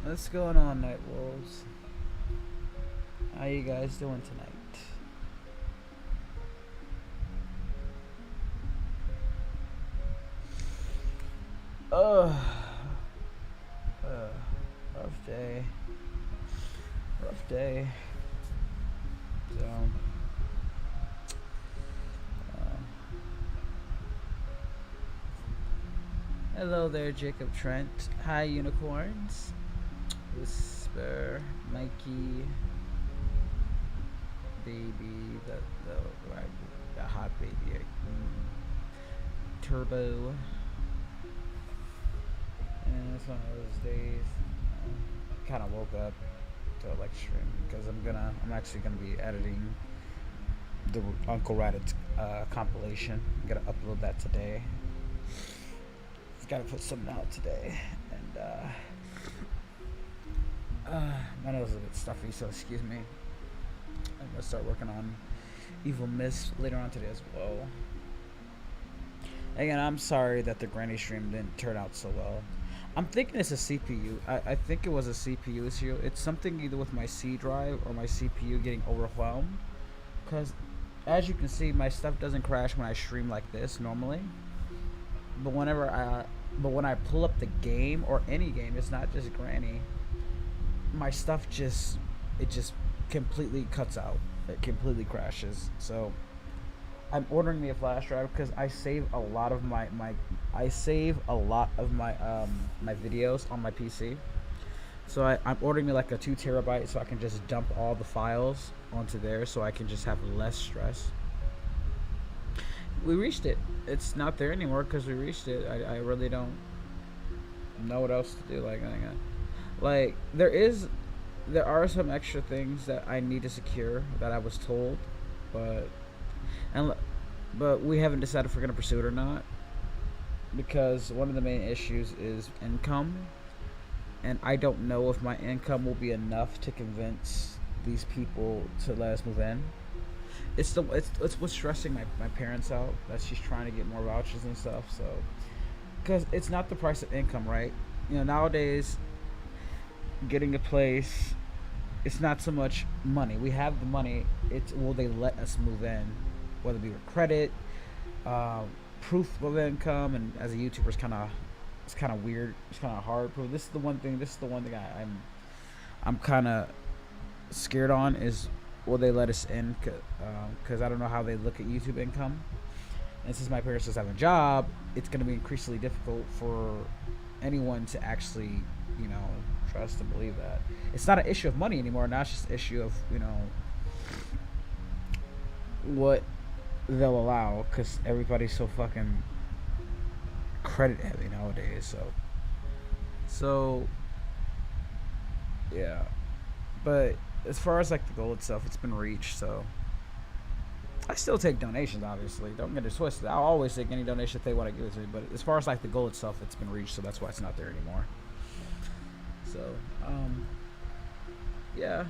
What's going on, Night Wolves? How you guys doing tonight? Uh, rough day. Rough day. So, hello there, Jacob Trent. Hi, unicorns. Whisper, Mikey, baby, the hot baby, Turbo. And it's one of those days. Kind of woke up to like stream because I'm actually gonna be editing the Uncle Raditz compilation. I'm gonna upload that today. Just gotta put something out today, and my nose is a bit stuffy, so excuse me. I'm gonna start working on Evil Mist later on today as well. Again, I'm sorry that the granny stream didn't turn out so well. I'm thinking it's a CPU. I think it was a CPU issue. It's something either with my C drive or my CPU getting overwhelmed. Because, as you can see, my stuff doesn't crash when I stream like this normally. But when I pull up the game or any game, it's not just Granny. My stuff just completely cuts out. It completely crashes. So I'm ordering me a flash drive because I save a lot of my videos on my PC. So I'm ordering me like a 2 terabyte so I can just dump all the files onto there so I can just have less stress. We reached it. It's not there anymore because we reached it. I really don't know what else to do. Like there are some extra things that I need to secure that I was told, but we haven't decided if we're going to pursue it or not, because one of the main issues is income, and I don't know if my income will be enough to convince these people to let us move in. It's what's stressing my parents out, that she's trying to get more vouchers and stuff. So, because it's not the price of income, right? You know, nowadays getting a place, it's not so much money. We have the money. It's will they let us move in, whether it be with credit, proof of income, and as a YouTuber, it's kind of weird. It's kind of hard. This is the one thing I'm kind of scared on is, will they let us in? Because I don't know how they look at YouTube income. And since my parents doesn't have a job, it's going to be increasingly difficult for anyone to actually, trust and believe that. It's not an issue of money anymore. Now it's just an issue of, what they'll allow, because everybody's so fucking credit heavy nowadays. So yeah. But as far as like the goal itself, it's been reached. So I still take donations, obviously, don't get it twisted. I'll always take any donation if they want to give it to me, but as far as like the goal itself, it's been reached, so that's why it's not there anymore. So yeah.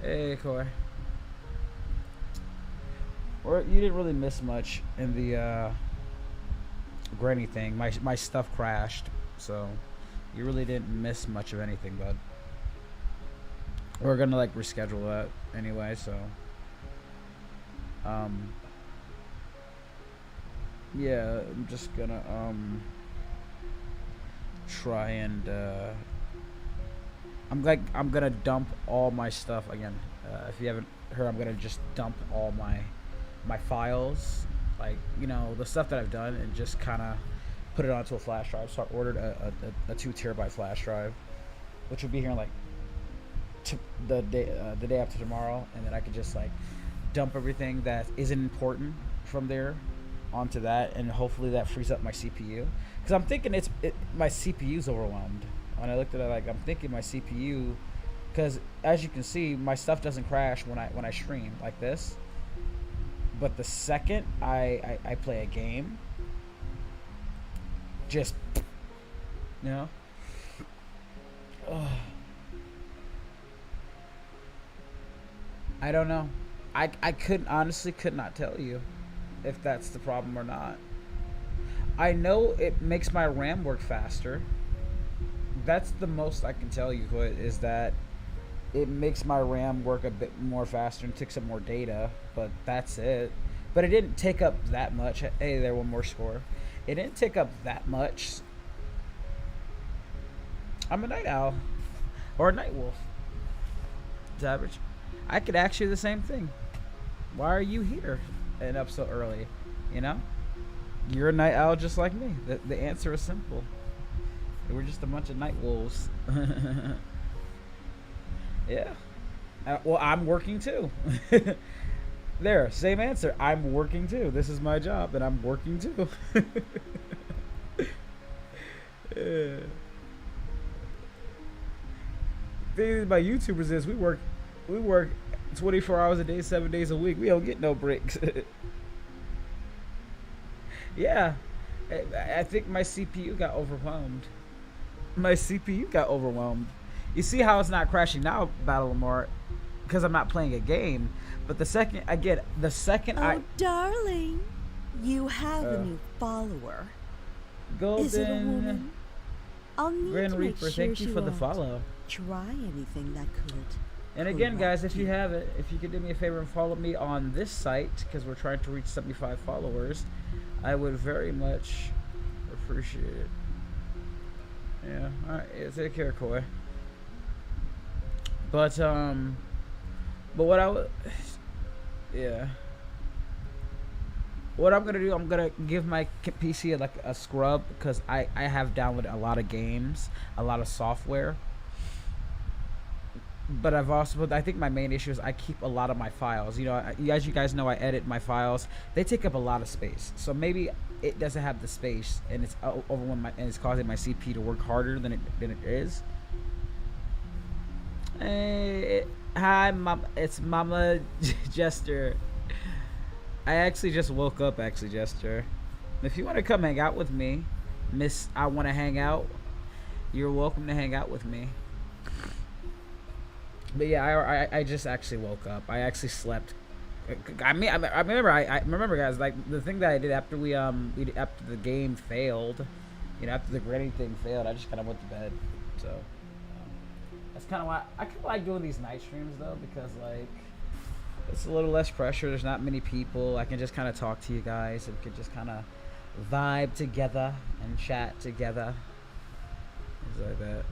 Hey, Koi. Or you didn't really miss much in the granny thing. My stuff crashed, so you really didn't miss much of anything, bud. We're gonna like reschedule that anyway, so yeah, I'm just gonna try and I'm gonna dump all my stuff again. If you haven't heard, I'm gonna just dump all my files, like, the stuff that I've done, and just kind of put it onto a flash drive. So I ordered a 2 terabyte flash drive, which will be here in like the day after tomorrow, and then I could just like dump everything that isn't important from there onto that, and hopefully that frees up my CPU, because I'm thinking my CPU's overwhelmed. When I looked at it, like, I'm thinking my CPU, because as you can see, my stuff doesn't crash when I stream like this, but the second I play a game, just ugh. I don't know. I honestly could not tell you if that's the problem or not. I know it makes my RAM work faster. That's the most I can tell you, is that it makes my RAM work a bit more faster and takes up more data, but that's it. But it didn't take up that much. Hey there, one more score. It didn't take up that much. I'm a night owl. Or a night wolf. It's average. I could ask you the same thing. Why are you here and up so early? You know? You're a night owl just like me. The answer is simple. We're just a bunch of night wolves. Yeah. Well, I'm working too. There, same answer. I'm working too. This is my job, and I'm working too. Yeah. The thing about YouTubers is we work 24 hours a day, 7 days a week. We don't get no breaks. Yeah. I think my CPU got overwhelmed. You see how it's not crashing now, Battle Lamar, because I'm not playing a game. But the second Oh, darling, you have a new follower. Golden. Is it a woman? I'll need Grand to make Reaper, sure thank you she for the won't follow. try anything that could. And again, guys, if you have it, if you could do me a favor and follow me on this site, because we're trying to reach 75 followers, I would very much appreciate it. Yeah, alright, yeah, take care, Koi. But what I would, yeah. What I'm gonna do, I'm gonna give my PC like a scrub, because I have downloaded a lot of games, a lot of software. But I think my main issue is I keep a lot of my files. You know, as you guys know, I edit my files. They take up a lot of space. So maybe it doesn't have the space, and it's overwhelming, and it's causing my CPU to work harder than it is. Hey, hi, Mom. It's Mama Jester. I actually just woke up, Jester. If you want to come hang out with me, Miss, I want to hang out, you're welcome to hang out with me. But yeah, I just actually woke up. I actually slept. I remember, guys. Like the thing that I did after after the game failed, you know, after the granny thing failed, I just kind of went to bed. So that's kind of why I kind of like doing these night streams though, because like it's a little less pressure. There's not many people. I can just kind of talk to you guys, and we can just kind of vibe together and chat together. Things like that.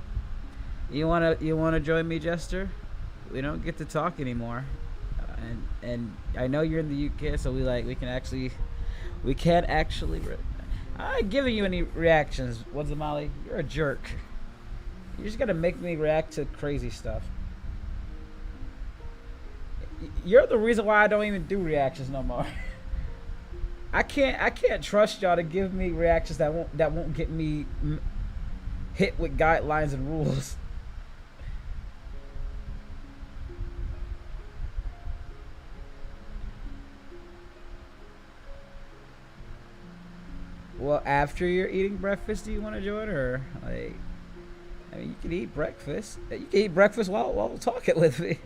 You wanna join me, Jester? We don't get to talk anymore, and I know you're in the UK, so we can actually. I'm not giving you any reactions. What's the Molly? You're a jerk. You just gotta make me react to crazy stuff. You're the reason why I don't even do reactions no more. I can't trust y'all to give me reactions that won't get me hit with guidelines and rules. Well, after you're eating breakfast, do you want to join, or like? I mean, you can eat breakfast. You can eat breakfast while talking with me.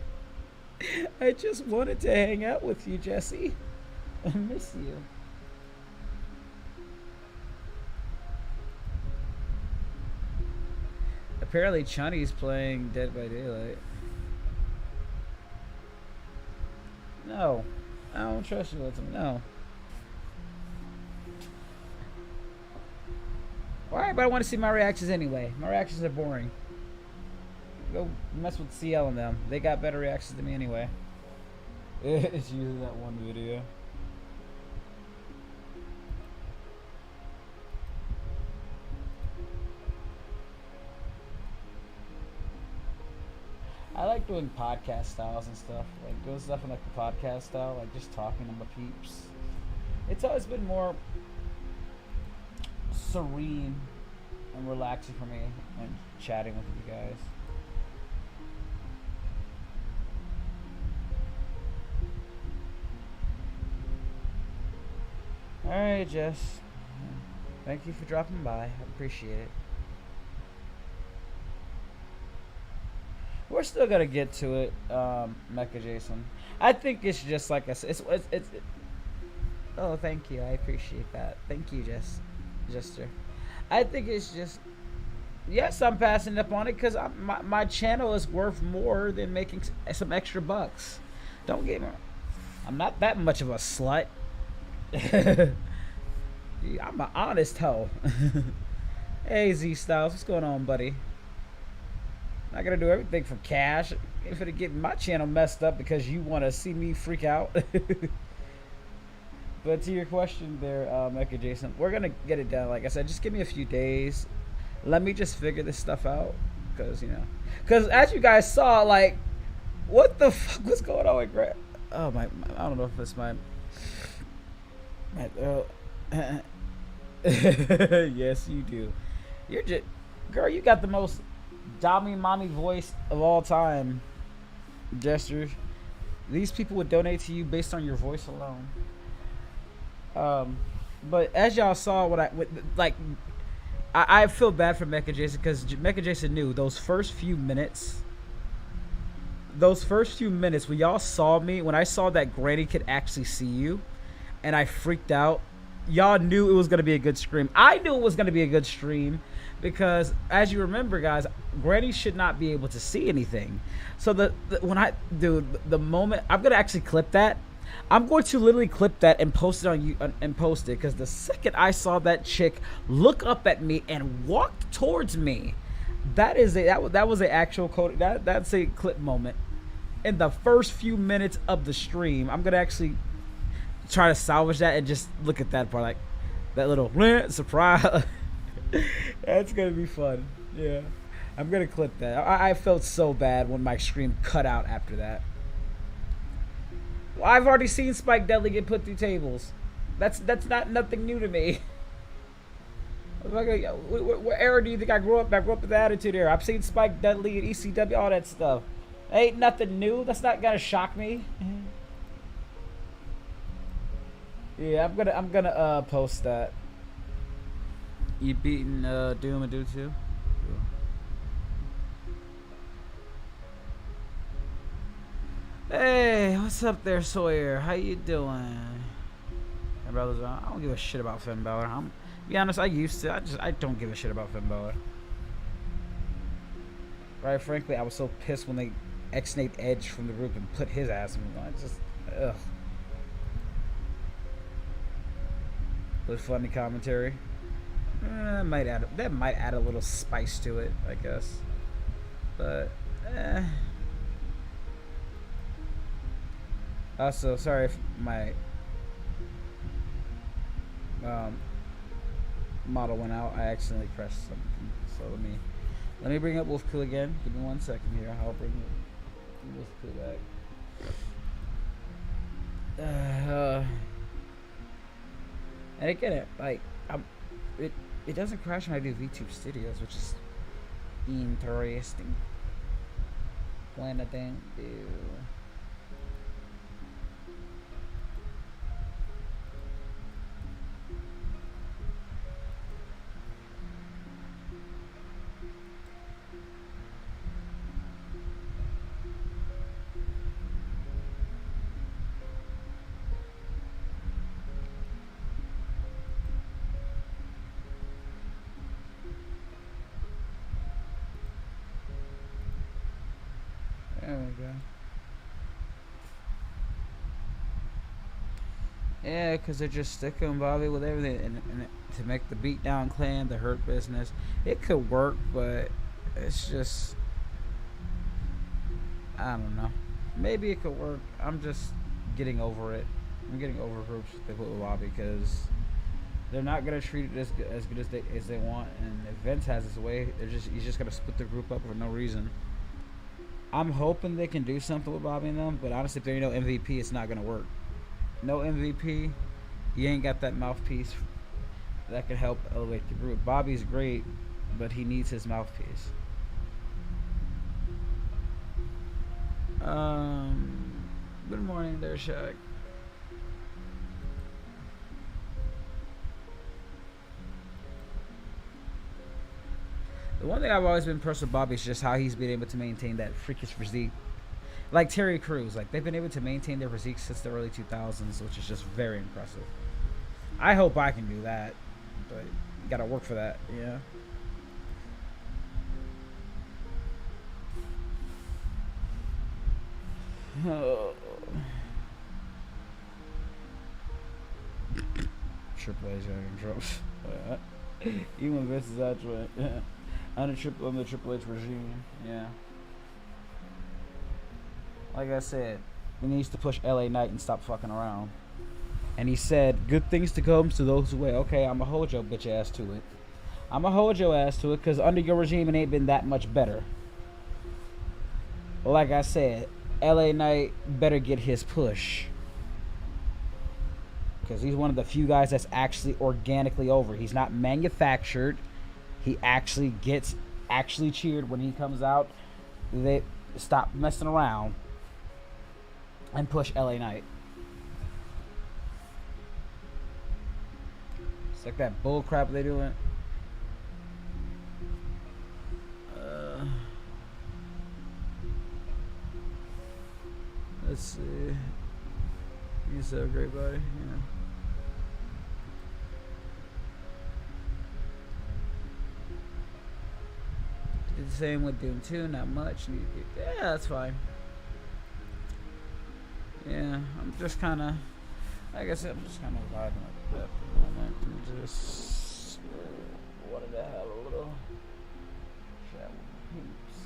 I just wanted to hang out with you, Jesse. I miss you. Apparently, Chunny's playing Dead by Daylight. No, I don't trust you with him. No. Why everybody want to see my reactions anyway? My reactions are boring. Go mess with CL and them. They got better reactions than me anyway. It's usually that one video. I like doing podcast styles and stuff. Like doing stuff in like the podcast style, like just talking to my peeps. It's always been more serene and relaxing for me when chatting with you guys. Alright, Jess. Thank you for dropping by. I appreciate it. We're still gonna get to it, Mecha Jason. I think it's just like I said. It's oh, thank you. I appreciate that. Thank you, Jess. Jester. I think it's just, yes, I'm passing up on it because my channel is worth more than making some extra bucks. Don't get me wrong. I'm not that much of a slut. I'm an honest hoe. Hey, Z Styles, what's going on, buddy? Not gonna do everything for cash. I'm gonna get my channel messed up because you want to see me freak out. But to your question there, Mecha Jason, we're gonna get it done. Like I said, just give me a few days. Let me just figure this stuff out, because because as you guys saw, like, what the fuck was going on with Grant? Oh my, I don't know if it's my yes, you do. You're just, girl, you got the most dummy mommy voice of all time. Gestures. These people would donate to you based on your voice alone. But as y'all saw, I feel bad for Mecha Jason, because Mecha Jason knew those first few minutes when y'all saw me, when I saw that Granny could actually see you, and I freaked out. Y'all knew it was gonna be a good stream. I knew it was gonna be a good stream because, as you remember, guys, Granny should not be able to see anything. So the moment I'm gonna actually clip that, I'm going to literally clip that and post it on you and post it, because the second I saw that chick look up at me and walk towards me, that was an actual code. That's a clip moment in the first few minutes of the stream. I'm gonna actually try to salvage that and just look at that part, like that little surprise. That's gonna be fun. Yeah, I'm gonna clip that. I felt so bad when my stream cut out after that. Well, I've already seen Spike Dudley get put through tables. That's not nothing new to me. What era do you think I grew up? I grew up with the Attitude Era. I've seen Spike Dudley and ECW, all that stuff. Ain't nothing new. That's not gonna shock me. Yeah, I'm gonna post that. You beating Doom and Do too? Hey, what's up there, Sawyer? How you doing? My brother's on. I don't give a shit about Finn Balor. To be honest, I used to. I don't give a shit about Finn Balor. Right, frankly, I was so pissed when they ex-Nate Edge from the group and put his ass in the line. Just, ugh. With funny commentary. That might add a little spice to it, I guess. But, Also, sorry if my model went out. I accidentally pressed something. So let me bring up Wolfcool again. Give me 1 second here. I'll bring Wolfcool back. And again, it doesn't crash when I do VTube Studios, which is interesting. When I think do. There we go. Yeah, because they're just sticking Bobby with everything, and to make the Beatdown Clan, the Hurt Business, it could work, but it's just, I don't know. Maybe it could work. I'm just getting over it. I'm getting over groups they put with Bobby, because they're not gonna treat it as good as they want, and if Vince has his way, he's just gonna split the group up for no reason. I'm hoping they can do something with Bobby and them, but honestly, if there ain't no MVP, it's not gonna work. No MVP, he ain't got that mouthpiece that can help elevate the group. Bobby's great, but he needs his mouthpiece. Good morning there, Shaq. The one thing I've always been impressed with Bobby is just how he's been able to maintain that freakish physique. Like Terry Crews, like they've been able to maintain their physique since the early 2000s, which is just very impressive. I hope I can do that, but gotta work for that. Yeah. Triple H drops. Even Vince is actually on the Triple H regime. Yeah. Like I said, he needs to push LA Knight and stop fucking around. And he said, good things to come to those who wait. Okay, I'ma hold your bitch ass to it. I'ma hold your ass to it, because under your regime it ain't been that much better. Like I said, LA Knight better get his push. Because he's one of the few guys that's actually organically over. He's not manufactured. He actually gets cheered when he comes out. They stop messing around and push LA Knight. It's like that bull crap they doing. Let's see. He's so great, buddy. Yeah. Did the same with Doom 2, not much. Yeah, that's fine. Yeah, I'm just kind of, like I said, I'm just kind of vibing like that for the moment. I'm just wanted to have a little chat with peeps.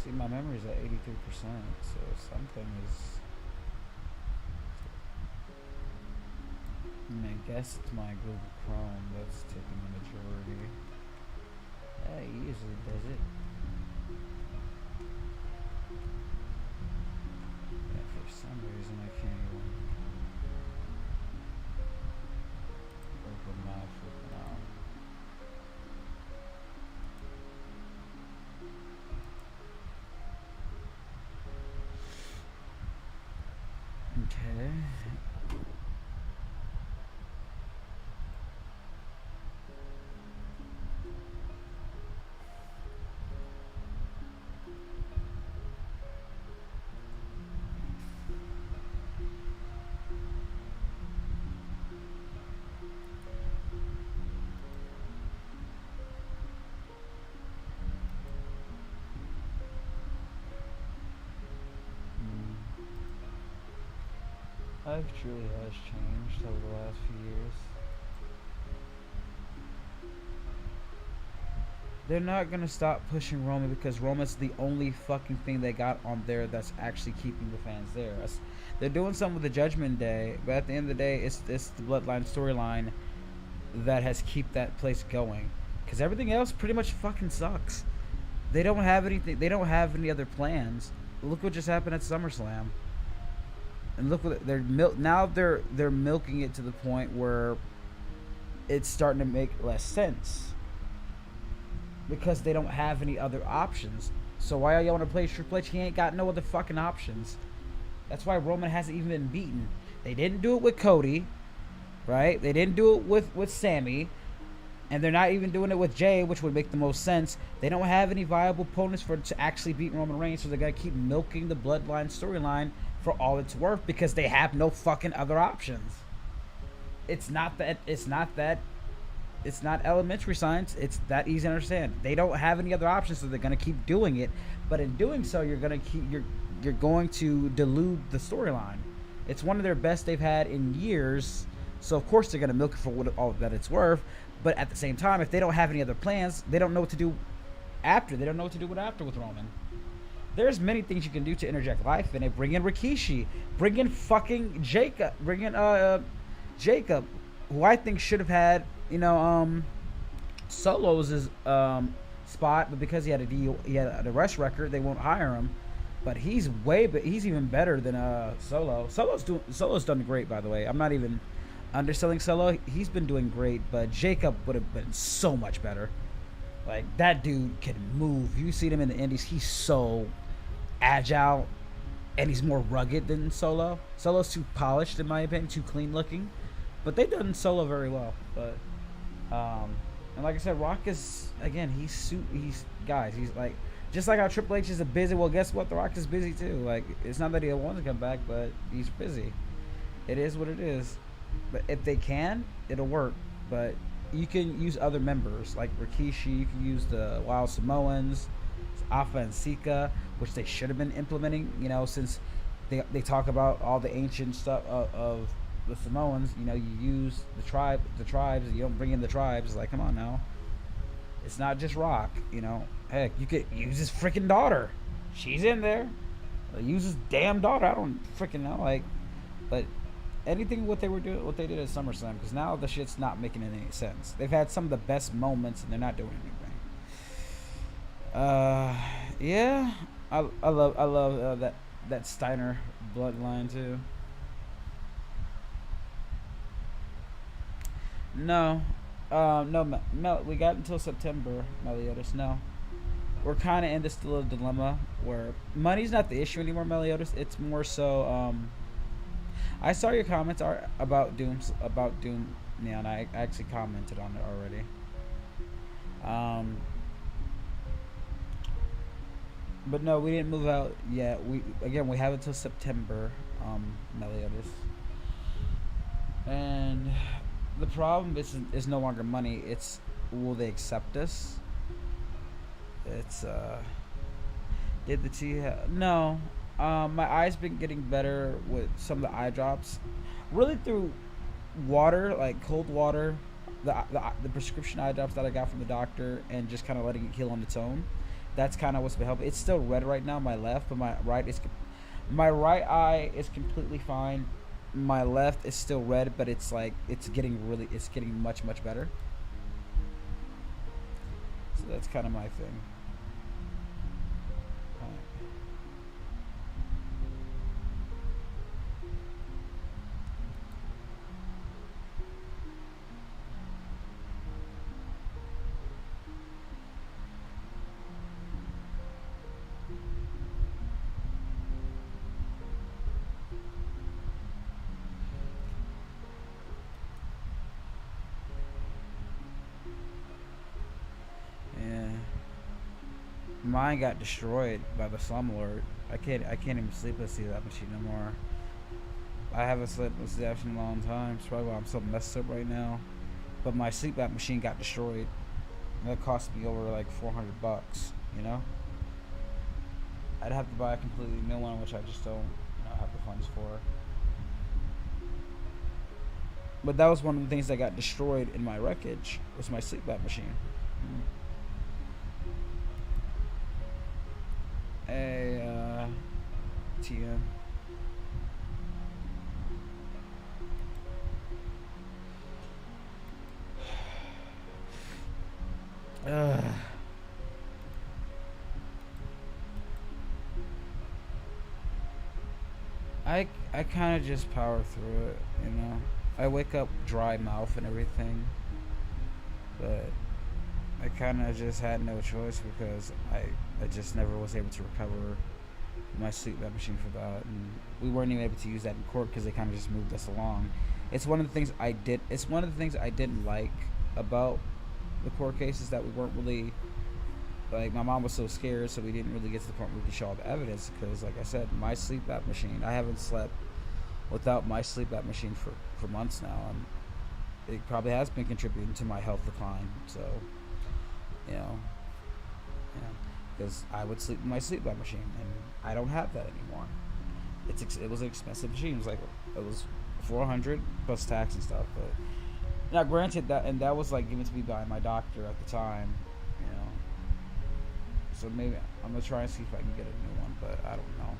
See, my memory's at 83%, so something is. I guess it's my Google Chrome that's taking the majority. Yeah, it usually does it. Yeah, for some reason I can't even open my flipping out. Okay. Life truly has changed over the last few years. They're not gonna stop pushing Roman because Roman's the only fucking thing they got on there that's actually keeping the fans there. They're doing something with the Judgment Day, but at the end of the day, it's the Bloodline storyline that has kept that place going. Because everything else pretty much fucking sucks. They don't have anything. They don't have any other plans. Look what just happened at SummerSlam. And look what they're now they're milking it to the point where it's starting to make less sense because they don't have any other options. So why are y'all want to play Triple H? He ain't got no other fucking options. That's why Roman hasn't even been beaten. They didn't do it with Cody, right? They didn't do it with Sammy, and they're not even doing it with Jay, which would make the most sense. They don't have any viable opponents to actually beat Roman Reigns, so they're gonna keep milking the Bloodline storyline for all it's worth because they have no fucking other options. It's not elementary science. It's that easy to understand. They don't have any other options, so they're gonna keep doing it. But in doing so, you're going to dilute the storyline. It's one of their best they've had in years, so of course they're gonna milk it for all that it's worth. But at the same time, if they don't have any other plans, they don't know what to do after. They don't know what to do with Roman. There's many things you can do to interject life in it. Bring in Rikishi. Bring in fucking Jacob. Bring in Jacob, who I think should have had, Solo's spot, but because he had an arrest record, they won't hire him. But he's even better than Solo. Solo's done great, by the way. I'm not even underselling Solo. He's been doing great, but Jacob would have been so much better. Like, that dude can move. You see him in the Indies, he's so agile, and he's more rugged than Solo. Solo's too polished, in my opinion, too clean looking. But they've done Solo very well. But, And like I said, Rock is, again, he's guys, he's like, just like how Triple H is a busy. Well, guess what? The Rock is busy too. Like, it's not that he wants to come back, but he's busy. It is what it is. But if they can, it'll work. But you can use other members like Rikishi. You can use the Wild Samoans, Alpha and Sika, which they should have been implementing. You know, since they talk about all the ancient stuff of the Samoans. You know, you use the tribes. You don't bring in the tribes. It's like, come on now. It's not just Rock. You know, heck, you could use his freaking daughter. She's in there. Use his damn daughter. I don't freaking know. Like, but anything what they did at SummerSlam, because now the shit's not making any sense. They've had some of the best moments and they're not doing anything. Yeah, I love that Steiner bloodline too. No, we got until September, Meliodas. No, we're kind of in this little dilemma where money's not the issue anymore, Meliodas. It's more so. I saw your comments about Doom. Yeah, and I actually commented on it already. But no, we didn't move out yet. We have until September, Meliodas. And the problem is no longer money. It's, will they accept us? It's did the tea no. My eyes been getting better with some of the eye drops, really through water, like cold water, the prescription eye drops that I got from the doctor, and just kind of letting it heal on its own. That's kind of what's been helping. It's still red right now, my left, but my right eye is completely fine. My left is still red, but it's like it's getting much better. So that's kind of my thing. Mine got destroyed by the slumlord. I can't even sleep with that machine no more. I haven't slept with that machine in a long time. It's probably why I'm so messed up right now. But my sleep app machine got destroyed. That cost me over like $400. You know, I'd have to buy a completely new one, which I just don't have the funds for. But that was one of the things that got destroyed in my wreckage. Was my sleep app machine. TM. I kind of just power through it, you know. I wake up dry mouth and everything, but I kind of just had no choice because I just never was able to recover my sleep lab machine for that, and we weren't even able to use that in court because they kind of just moved us along. It's one of the things I didn't like about the court cases, that we weren't really, like, my mom was so scared, so we didn't really get to the point where we could show all the evidence, because like I said, my sleep app machine, I haven't slept without my sleep app machine for months now, and it probably has been contributing to my health decline. So because I would sleep with my sleep app machine, and I don't have that anymore. It was an expensive machine. It was $400 plus tax and stuff. But now, granted, that was like given to me by my doctor at the time, you know. So maybe I'm gonna try and see if I can get a new one, but I don't know,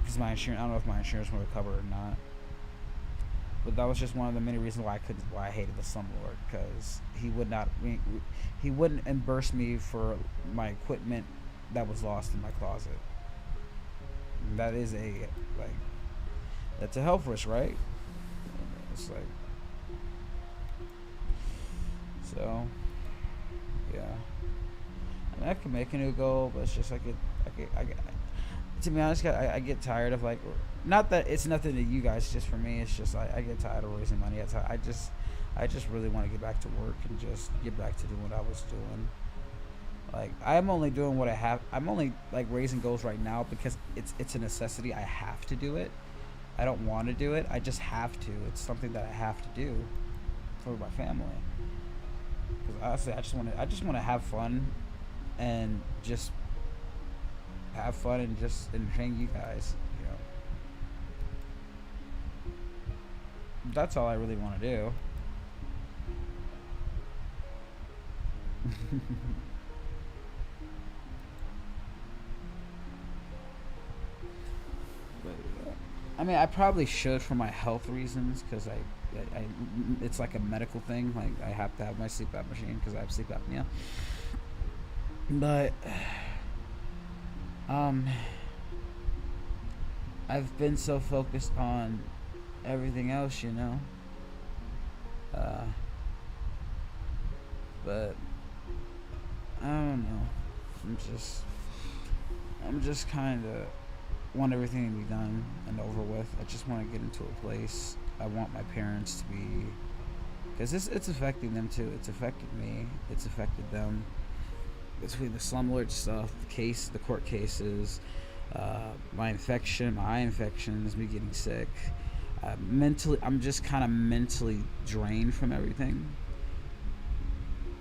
because my insurance, I don't know if my insurance will cover it or not. But that was just one of the many reasons why I hated the slumlord, because he wouldn't reimburse me for my equipment that was lost in my closet. And that is that's a health risk, right? It's like, so yeah. I mean, I can make a new goal, but it's just I get to be honest, I get tired of, like, not that it's nothing to you guys, just for me, it's just I get tired of raising money. I just really want to get back to work and just get back to doing what I was doing. Like, I'm only doing what I have. I'm only like raising goals right now because it's a necessity. I have to do it. I don't want to do it. I just have to. It's something that I have to do for my family. Because honestly, I just want to have fun, and just have fun and just entertain you guys. You know, that's all I really want to do. I mean, I probably should for my health reasons, because it's like a medical thing. Like, I have to have my CPAP machine because I have sleep apnea. But I've been so focused on everything else, you know. But I don't know. I'm just kind of want everything to be done and over with. I just want to get into a place. I want my parents to be, because it's affecting them too. It's affected me. It's affected them. Between the slumlord stuff, the court cases, my eye infections, me getting sick. Mentally, I'm just kind of mentally drained from everything.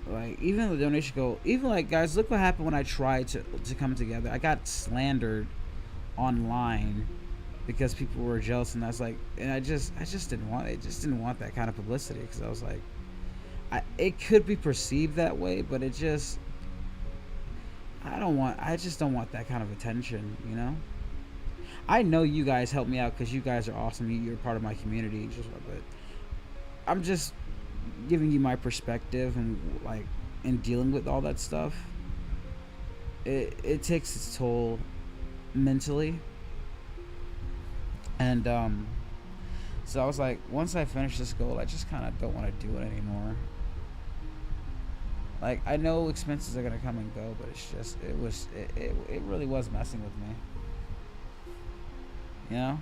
Like, even the donation goal, even like, guys, look what happened when I tried to come together. I got slandered online because people were jealous, and I was like, and I just didn't want it. Just didn't want that kind of publicity, because I was like, it could be perceived that way, but it just, I just don't want that kind of attention, you know. I know you guys help me out because you guys are awesome. You're part of my community, but I'm just giving you my perspective, and like, in dealing with all that stuff, it takes its toll mentally. And so I was like, once I finish this goal, I just kind of don't want to do it anymore. Like, I know expenses are gonna come and go, but it's just, it really was messing with me, you know.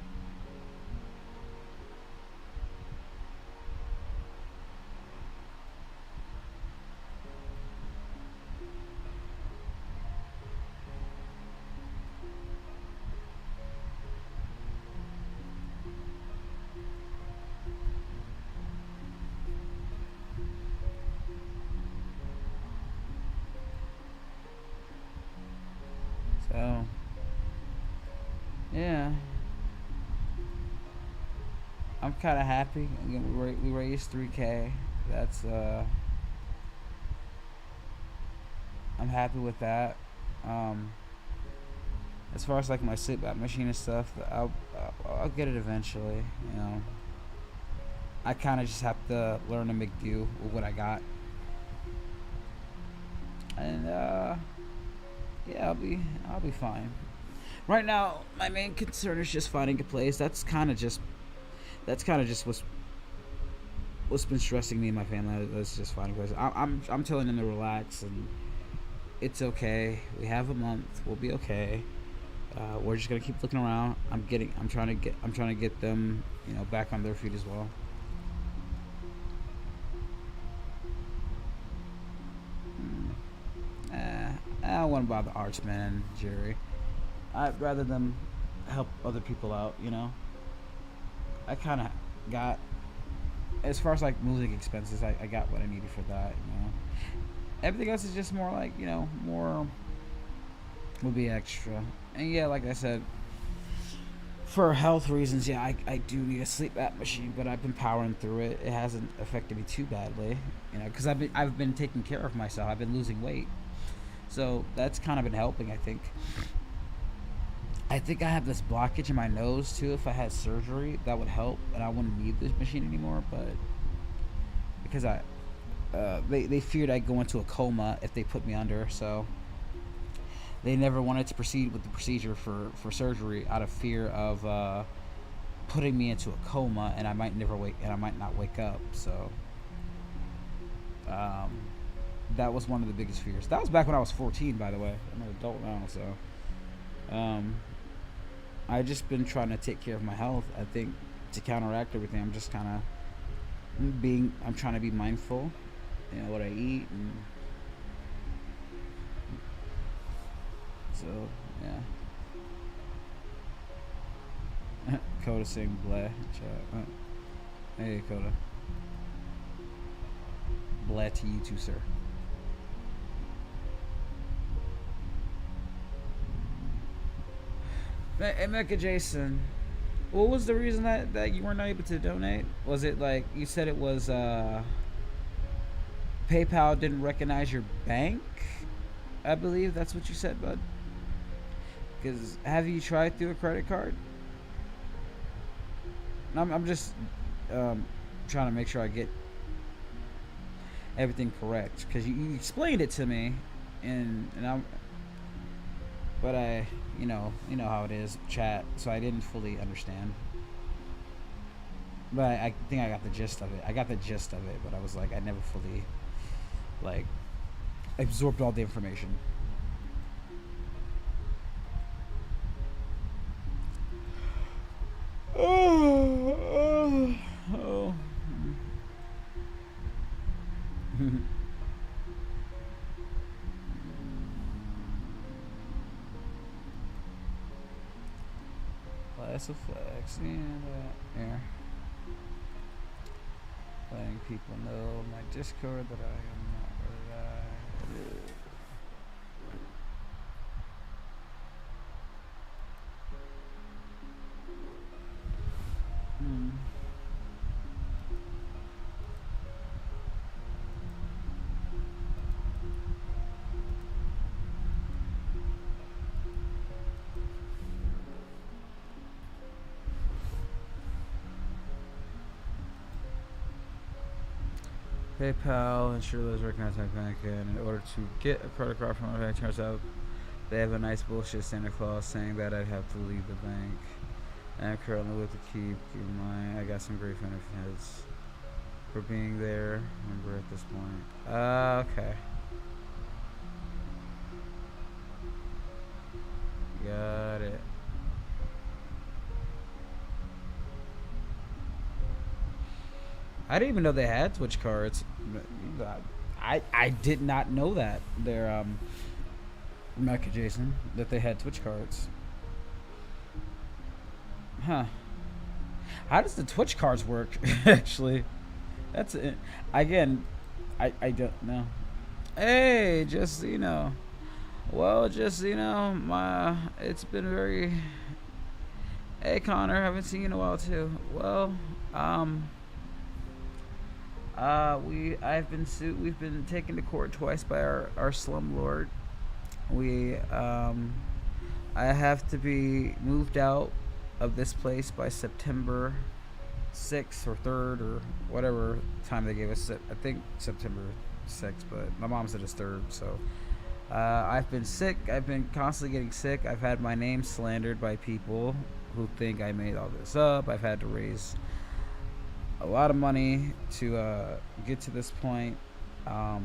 So, yeah, I'm kind of happy. Again, we raised 3K. That's I'm happy with that. As far as like my sleep-out machine and stuff, I'll get it eventually. You know, I kind of just have to learn to make do with what I got. And yeah, I'll be fine. Right now, my main concern is just finding a place. That's kind of just what's been stressing me and my family. That's just finding a place. I'm telling them to relax, and it's okay. We have a month. We'll be okay. We're just gonna keep looking around. I'm trying to get them, you know, back on their feet as well. I don't want to bother Archman, Jerry. I'd rather them help other people out, you know. I kind of got, as far as like moving expenses, I got what I needed for that, you know. Everything else is just more like, you know, more will be extra. And yeah, like I said, for health reasons, yeah, I do need a sleep app machine, but I've been powering through it. It hasn't affected me too badly, you know, because I've been taking care of myself. I've been losing weight. So that's kind of been helping, I think. I think I have this blockage in my nose too. If I had surgery, that would help, and I wouldn't need this machine anymore. But because they feared I'd go into a coma if they put me under, so they never wanted to proceed with the procedure for surgery out of fear of putting me into a coma, and I might not wake up. So that was one of the biggest fears. That was back when I was 14, by the way. I'm an adult now, so I just been trying to take care of my health. I think to counteract everything, I'm just kind of I'm trying to be mindful, you know, what I eat, and so yeah. Coda saying blah chat. Hey Coda. Blah to you too, sir. Hey Mecha Jason. What was the reason that you weren't able to donate? Was it like you said it was PayPal didn't recognize your bank? I believe that's what you said, bud. Because have you tried through a credit card? I'm just trying to make sure I get everything correct, because you explained it to me, and but I you know how it is, chat, so I didn't fully understand, but I think I got the gist of it. But I was like, I never fully like absorbed all the information. Oh. Class of flags and air. Letting people know my Discord that I am not alive. PayPal and sure those recognize my bank, and in order to get a credit card from my bank, turns out they have a nice bullshit Santa Claus saying that I'd have to leave the bank. And I'm currently with the keep in mind. I got some great benefits for being there. Remember at this point. Okay. Got it. I didn't even know they had Twitch cards. I did not know that. They're Mecha Jason, that they had Twitch cards. Huh. How does the Twitch cards work? Actually, that's it. Again, I don't know. Hey, just you know. Well, just you know, it's been very. Hey Connor, haven't seen you in a while too. Well, we've been taken to court twice by our slumlord. I have to be moved out of this place by September 6th or 3rd or whatever time they gave us. I think September 6th, but my mom said it's 3rd. So I've been sick. I've been constantly getting sick. I've had my name slandered by people who think I made all this up. I've had to raise a lot of money to get to this point. My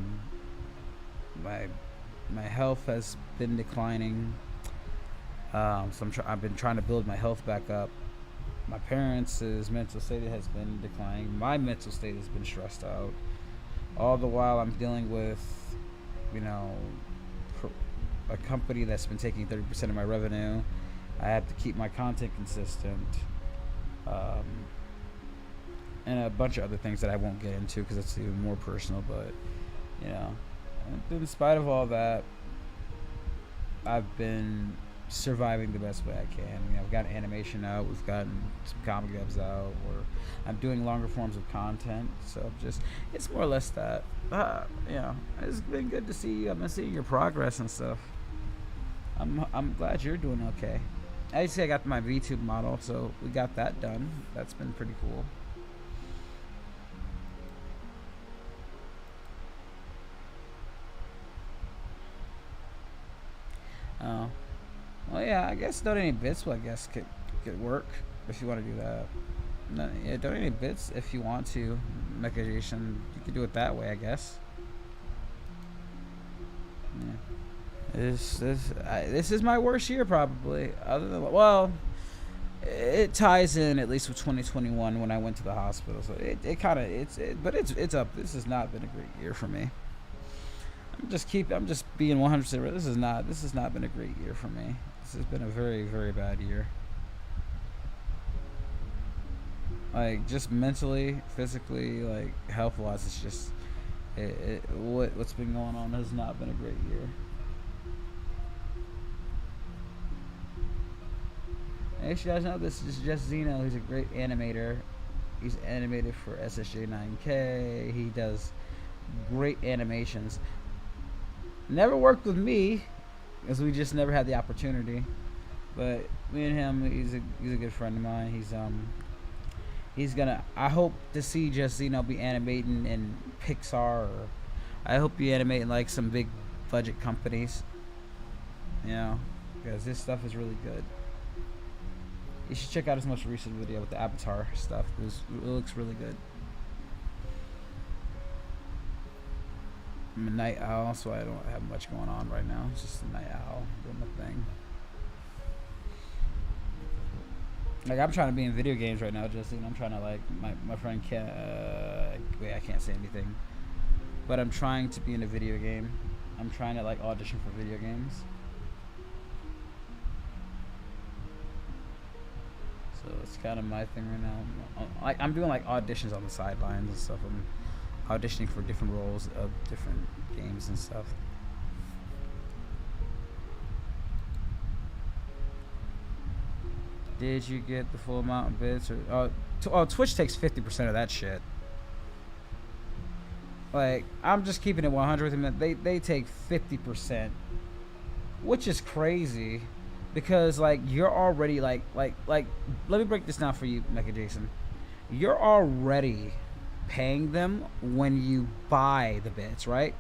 health has been declining, so I've been trying to build my health back up. My parents' mental state has been declining. My mental state has been stressed out. All the while I'm dealing with, you know, a company that's been taking 30% of my revenue. I have to keep my content consistent. And a bunch of other things that I won't get into because it's even more personal, but you know, in spite of all that, I've been surviving the best way I can. You know, I've got animation out, we've gotten some comic devs out, or I'm doing longer forms of content, so it's more or less that. You know, it's been good to see you. I've been seeing your progress and stuff. I'm glad you're doing okay. I say I got my VTube model, so we got that done. That's been pretty cool. Oh, well, yeah. I guess donating bits, I guess could work if you want to do that. No, yeah, donating bits if you want to. Mechanization, you could do it that way, I guess. Yeah. This is my worst year probably. Other than, well, it ties in at least with 2021 when I went to the hospital. So it kind of but it's up. This has not been a great year for me. I'm just being 100% real. This has not been a great year for me. This has been a very, very bad year. Like, just mentally, physically, like, health-wise, it's just what's been going on has not been a great year. Hey, you guys know this is just Zeno. He's a great animator. He's animated for SSJ9K. He does great animations. Never worked with me, because we just never had the opportunity. But me and him, he's a good friend of mine. He's gonna. I hope to see just Zeno be animating in Pixar, or I hope you animate in like some big budget companies. You know, because this stuff is really good. You should check out his most recent video with the Avatar stuff. It looks really good. I'm a night owl, so I don't have much going on right now. It's just a night owl doing my thing. Like, I'm trying to be in video games right now, Justine. I'm trying to, like, my friend can't, wait, I can't say anything. But I'm trying to be in a video game. I'm trying to, like, audition for video games. So it's kind of my thing right now. I'm doing, like, auditions on the sidelines and stuff. I'm auditioning for different roles of different games and stuff. Did you get the full amount of bits? Or Twitch takes 50% of that shit. Like, I'm just keeping it 100 with them. They take 50%, which is crazy, because like you're already like let me break this down for you, Mecha Jason. You're already paying them when you buy the bits, right?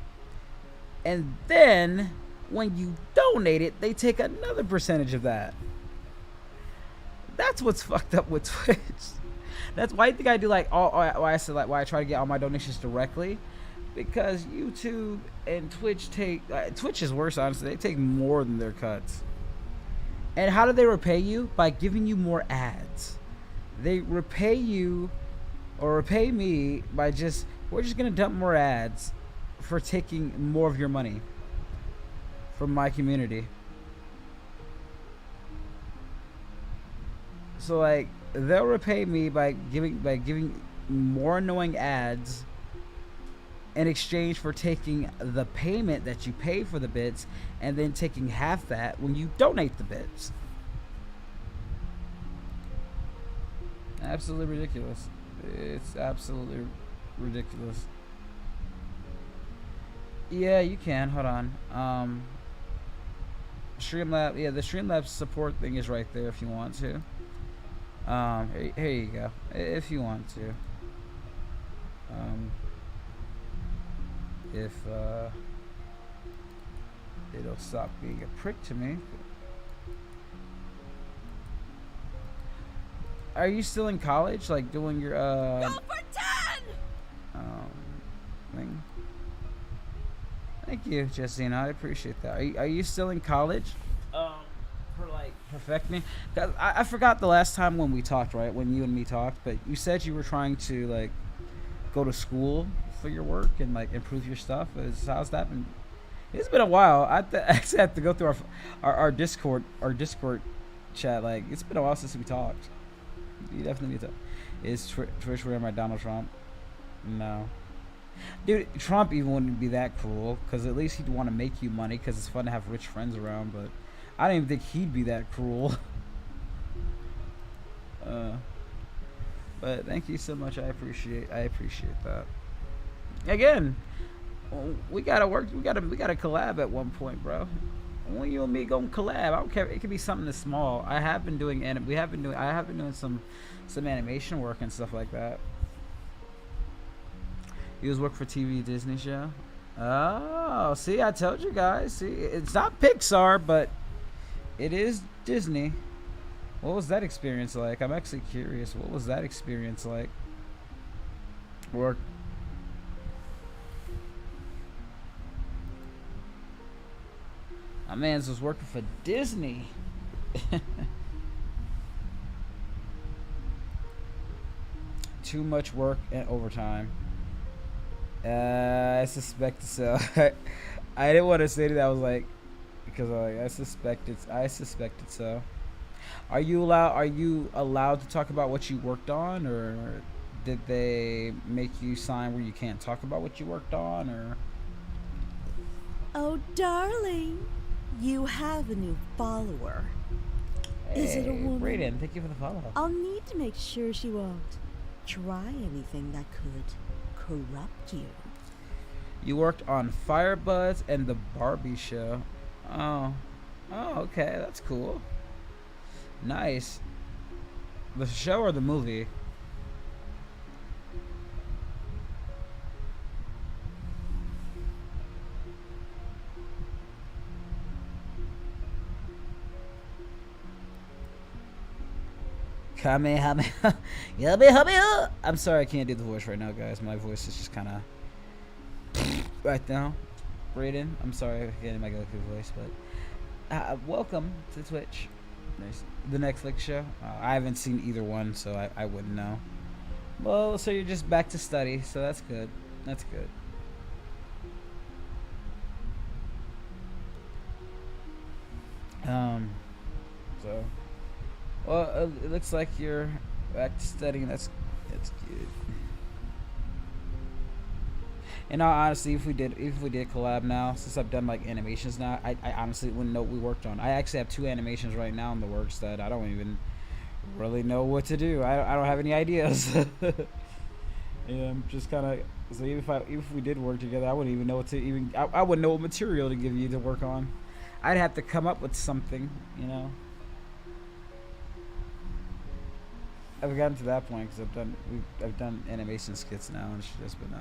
And then when you donate it, they take another percentage of that. That's what's fucked up with Twitch. That's why I think I do like why I try to get all my donations directly, because YouTube and Twitch take Twitch is worse, honestly. They take more than their cuts. And how do they repay you? By giving you more ads. They repay you, or repay me by we're just gonna dump more ads for taking more of your money from my community. So like they'll repay me by giving more annoying ads in exchange for taking the payment that you pay for the bits, and then taking half that when you donate the bits. Absolutely ridiculous. It's absolutely ridiculous. Yeah, you can. Hold on. Streamlabs. Yeah, the Streamlabs support thing is right there if you want to. Here you go. If you want to. If it'll stop being a prick to me. Are you still in college, like doing your Go for 10! thing? Thank you, Jessina. I appreciate that. Are you still in college? For like perfecting? Cause I forgot the last time when we talked, right? When you and me talked, but you said you were trying to like go to school for your work and like improve your stuff. How's that been? It's been a while. I actually have to go through our Discord chat. Like, it's been a while since we talked. You definitely need to. Is Twitch where my Donald Trump? No, dude. Trump even wouldn't be that cruel, because at least he'd want to make you money, because it's fun to have rich friends around. But I don't even think he'd be that cruel. But thank you so much. I appreciate that. Again, we gotta work. We gotta collab at one point, bro. When you and me gonna collab, I don't care. It could be something that's small. I have been doing some animation work and stuff like that. You was work for TV Disney show. Oh, see, I told you guys. See, it's not Pixar, but it is Disney. What was that experience like? I'm actually curious. What was that experience like? Work. My man's was working for Disney. Too much work and overtime. I suspect so. I didn't want to say that. I was like, because I suspected so. Are you allowed to talk about what you worked on, or did they make you sign where you can't talk about what you worked on, or? Oh, darling, you have a new follower. Hey, is it a woman? Brayden, thank you for the follow. I'll need to make sure she won't try anything that could corrupt you. You worked on Firebuds and the Barbie show. Oh, okay, that's cool. Nice. The show or the movie? Kamehameha. I'm sorry, I can't do the voice right now, guys. My voice is just kind of right now. Brayden, I'm sorry I can't do my Goku voice, but welcome to Twitch. The Netflix show. I haven't seen either one, so I wouldn't know. Well, so you're just back to study, so that's good. That's good. So, well, it looks like you're back to studying. That's good. And honestly, if we did collab now, since I've done like animations now, I honestly wouldn't know what we worked on. I actually have 2 animations right now in the works that I don't even really know what to do. I don't have any ideas. Yeah, I'm just kind of, so even if we did work together, I wouldn't even know what to I wouldn't know what material to give you to work on. I'd have to come up with something, you know. I've gotten to that point because I've done animation skits now, and it's just been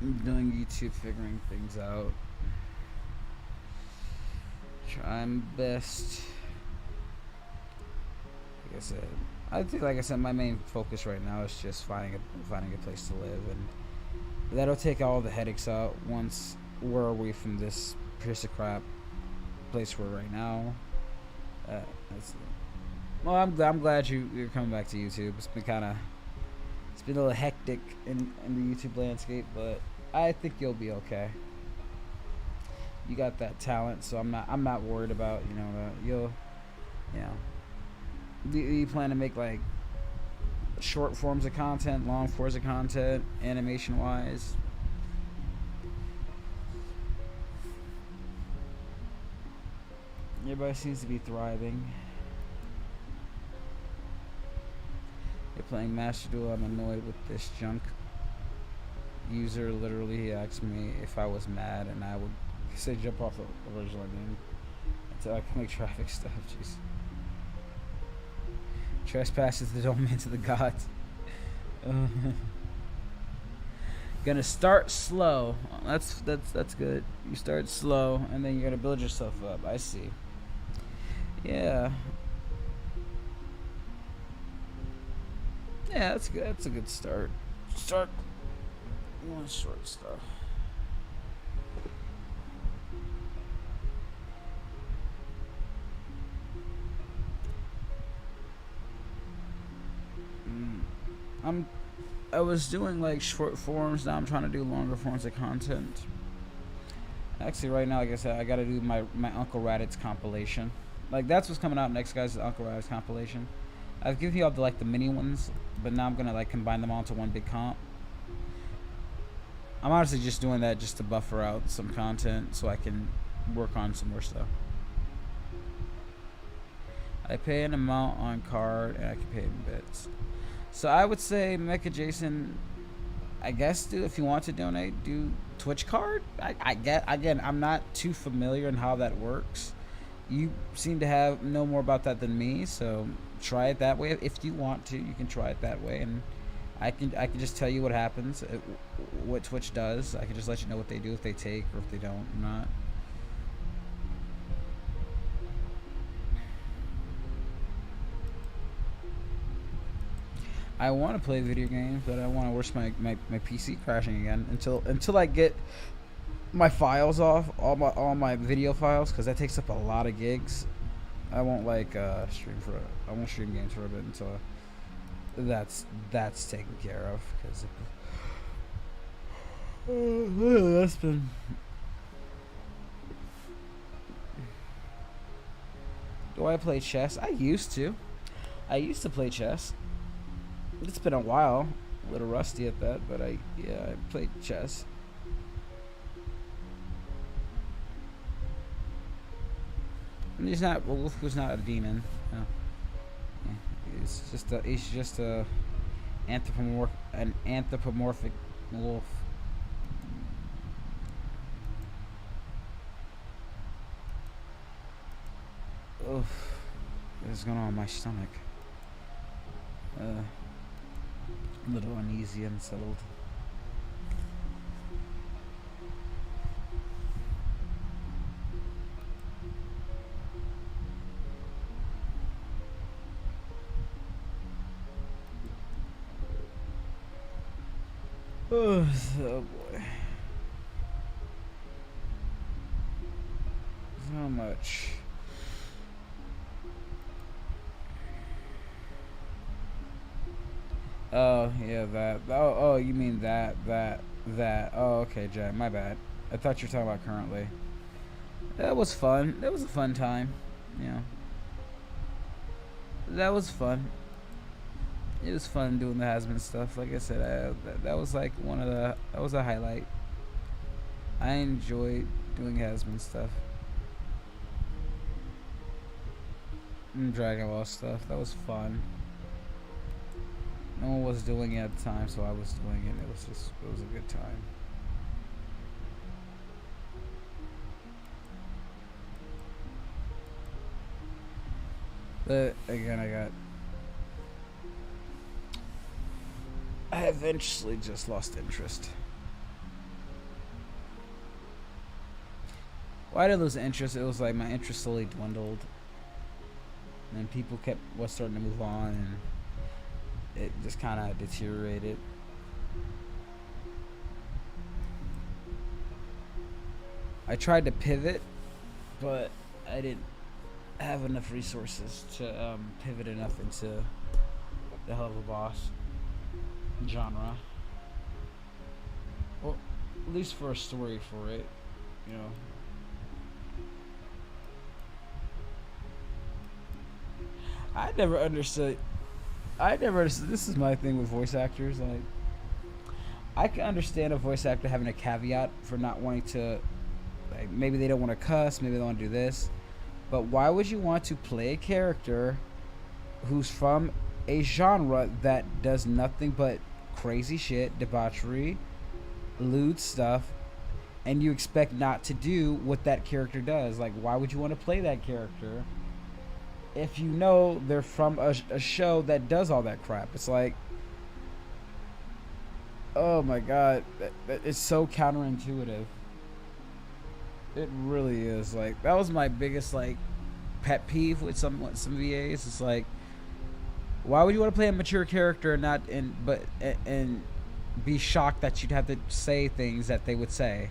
I'm doing YouTube, figuring things out. Try my best. Like I said, my main focus right now is just finding a place to live, and that'll take all the headaches out once we're away from this piece of crap place we're right now. That's it. Well, I'm glad you're coming back to YouTube. It's been a little hectic in the YouTube landscape, but I think you'll be okay. You got that talent, so I'm not worried about, you know, do you plan to make like short forms of content, long forms of content, animation wise? Everybody seems to be thriving. You're playing Master Duel. I'm annoyed with this junk. User literally asked me if I was mad, and I would say jump off the original game until I can make traffic stuff. Jeez. Trespasses the domain to the gods. Gonna start slow. That's good. You start slow, and then you're gonna build yourself up. I see. Yeah. Yeah, that's good. That's a good start. You want short stuff. I was doing like short forms. Now I'm trying to do longer forms of content. Actually, right now, like I said, I gotta do my Uncle Raditz compilation. Like that's what's coming out next, guys. The Uncle Raditz compilation. I've given you all the mini ones, but now I'm gonna like combine them all into one big comp. I'm honestly just doing that just to buffer out some content so I can work on some more stuff. I pay an amount on card and I can pay in bits. So I would say Mecha Jason, I guess if you want to donate, do Twitch card. I get, again, I'm not too familiar in how that works. You seem to know more about that than me, so try it that way. If you want to, you can try it that way, and I can just tell you what happens, what Twitch does. I can just let you know what they do, if they take or if they don't or not. I want to play video games, but I want to risk my PC crashing again until I get my files off, all my video files, because that takes up a lot of gigs. I won't like I won't stream games for a bit until that's taken care of, because that's been. Do I play chess? I used to play chess. It's been a while, a little rusty at that, but I played chess. And he's not. Wolf was not a demon. No. Yeah, he's just a an anthropomorphic wolf. Oof. What is going on in my stomach? A little uneasy, unsettled. Oh boy. So much. Oh, yeah, that. Oh, you mean that. Oh, okay, Jack, my bad. I thought you were talking about currently. That was fun. That was a fun time. Yeah. That was fun. It was fun doing the Hasman stuff. Like I said, that was like that was a highlight. I enjoyed doing Hasman stuff. And Dragon Ball stuff. That was fun. No one was doing it at the time, so I was doing it. It was a good time. But again, I eventually just lost interest. Why did I lose interest? It was like my interest slowly dwindled, and then people was starting to move on, and it just kind of deteriorated. I tried to pivot, but I didn't have enough resources to pivot enough into the Hell of a Boss genre. Well, at least for a story for it, you know. I never understood. This is my thing with voice actors. Like, I can understand a voice actor having a caveat for not wanting to, like, maybe they don't want to cuss, maybe they want to do this, but why would you want to play a character who's from a genre that does nothing but crazy shit, debauchery, lewd stuff, and you expect not to do what that character does? Like, why would you want to play that character if you know they're from a show that does all that crap? It's like, oh my god, it's so counterintuitive. It really is. Like, that was my biggest like pet peeve with some VAs. It's like, why would you want to play a mature character and be shocked that you'd have to say things that they would say,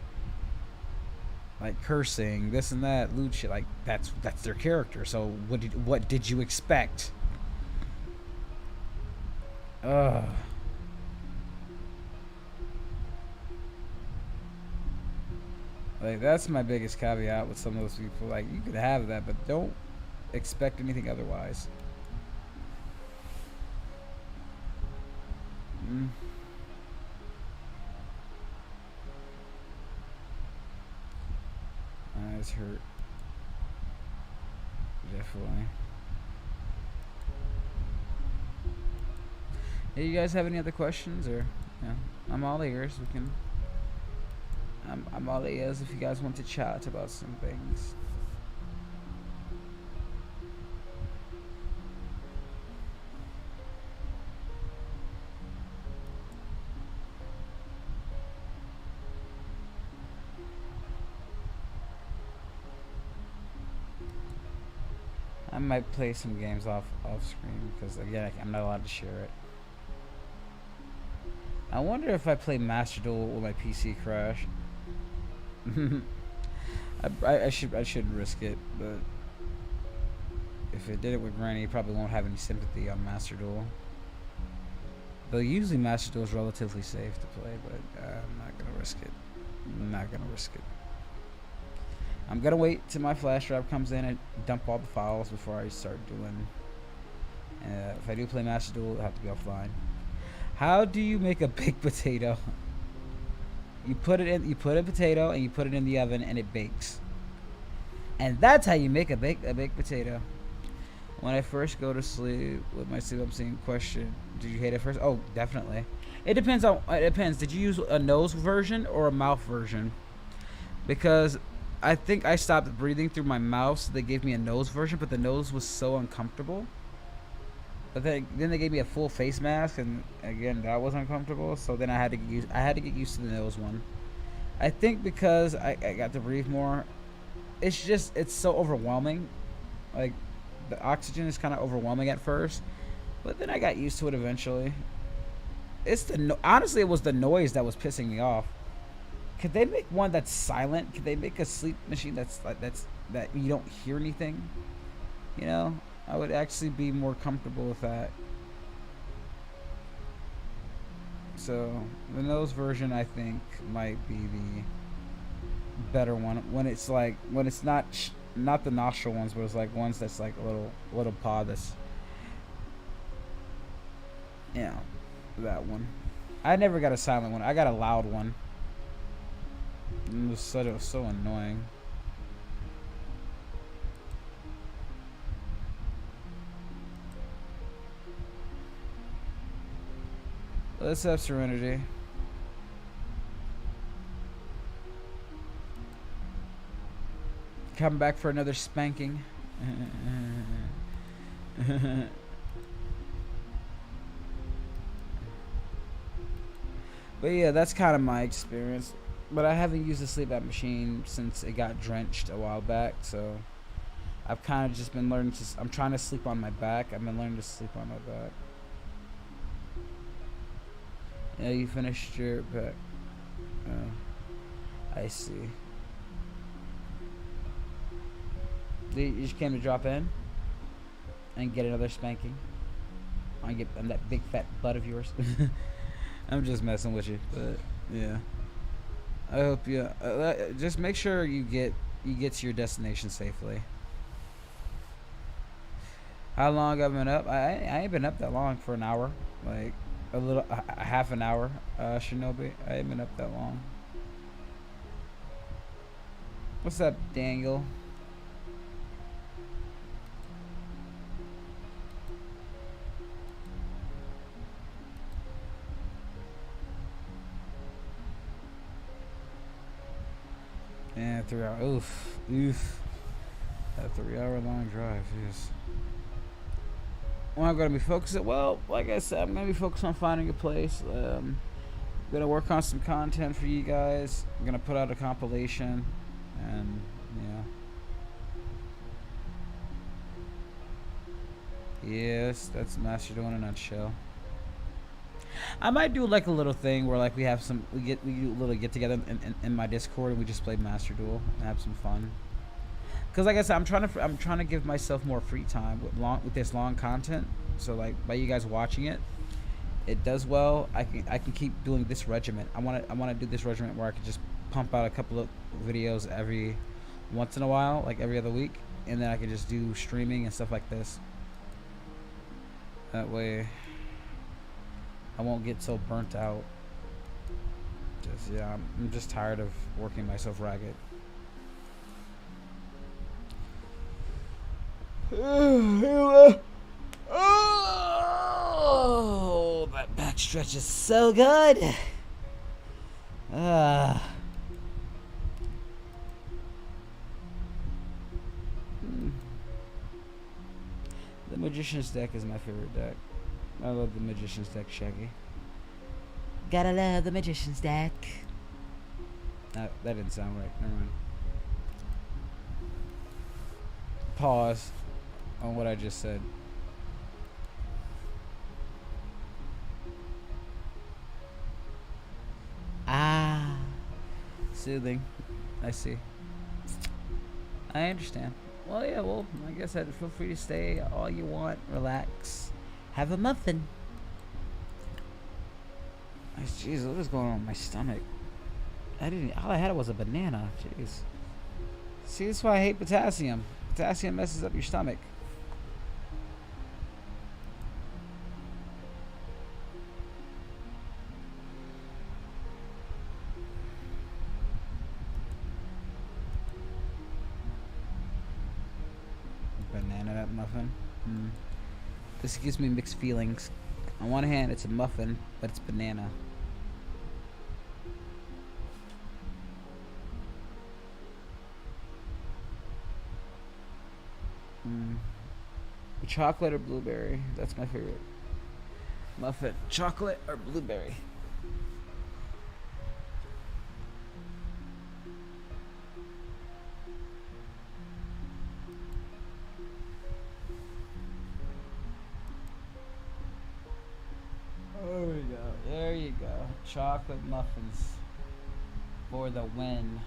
like cursing, this and that, lewd shit? Like, that's their character. So what did you expect? Ugh. Like, that's my biggest caveat with some of those people. Like, you could have that, but don't expect anything otherwise. Eyes hurt. Definitely. Hey, you guys have any other questions? Or, yeah, I'm all ears. We can. I'm all ears if you guys want to chat about some things. I might play some games off screen because, again, I'm not allowed to share it. I wonder if I play Master Duel will my PC crash. I shouldn't risk it, but if it did it with Granny, you probably won't have any sympathy on Master Duel. Though usually Master Duel is relatively safe to play, but I'm not gonna risk it. I'm not gonna risk it. I'm gonna wait till my flash drive comes in and dump all the files before I start doing. If I do play Master Duel, it'll have to be offline. How do you make a baked potato? You put a potato and you put it in the oven and it bakes. And that's how you make a baked potato. When I first go to sleep with my sleep, I'm seeing question. Did you hate it first? Oh, definitely. It depends. Did you use a nose version or a mouth version? Because I think I stopped breathing through my mouth, so they gave me a nose version, but the nose was so uncomfortable. But then they gave me a full face mask, and again that was uncomfortable. So then I had to get used to the nose one. I think because I got to breathe more. It's so overwhelming. Like the oxygen is kind of overwhelming at first, but then I got used to it eventually. Honestly, it was the noise that was pissing me off. Could they make one that's silent? Could they make a sleep machine that you don't hear anything? You know, I would actually be more comfortable with that. So the nose version, I think, might be the better one. When it's not the nostril ones, but it's like ones that's like a little pod that's, that one. I never got a silent one. I got a loud one. It was so annoying. Let's have Serenity. Come back for another spanking. But yeah, that's kind of my experience. But I haven't used the sleep app machine since it got drenched a while back, so I've kind of just been learning to. I'm trying to sleep on my back. I've been learning to sleep on my back. Yeah, you finished your back. I see. You just came to drop in and get another spanking on that big fat butt of yours. I'm just messing with you, but yeah. I hope you just make sure you get to your destination safely. How long I've been up? I ain't been up that long, for an hour, like a half an hour. Shinobi, I ain't been up that long. What's up, Daniel? Yeah, 3 hour. Oof. That 3 hour long drive. Yes. Well, I'm gonna be focusing. Well, like I said, I'm gonna be focused on finding a place. Gonna work on some content for you guys. I'm gonna put out a compilation, and yes, that's Master Duel in a nutshell. I might do like a little thing where like we do a little get together in my Discord and we just play Master Duel and have some fun. Cause like I said, I'm trying to give myself more free time with this long content. So like by you guys watching it, it does well. I can keep doing this regiment. I want to do this regiment where I can just pump out a couple of videos every once in a while, like every other week, and then I can just do streaming and stuff like this. That way I won't get so burnt out. I'm just tired of working myself ragged. Oh, that back stretch is so good. The Magician's deck is my favorite deck. I love the Magician's deck, Shaggy. Gotta love the Magician's deck. That didn't sound right. Never mind. Pause on what I just said. Soothing. I see. I understand. Well, yeah, well, like I said, feel free to stay all you want. Relax. Have a muffin. Jeez, what is going on with my stomach? All I had was a banana. Jeez. See, that's why I hate potassium. Potassium messes up your stomach. Banana that muffin. This gives me mixed feelings. On one hand, it's a muffin, but it's banana. Chocolate or blueberry? That's my favorite muffin. Chocolate or blueberry? There we go. There you go. Chocolate muffins for the win.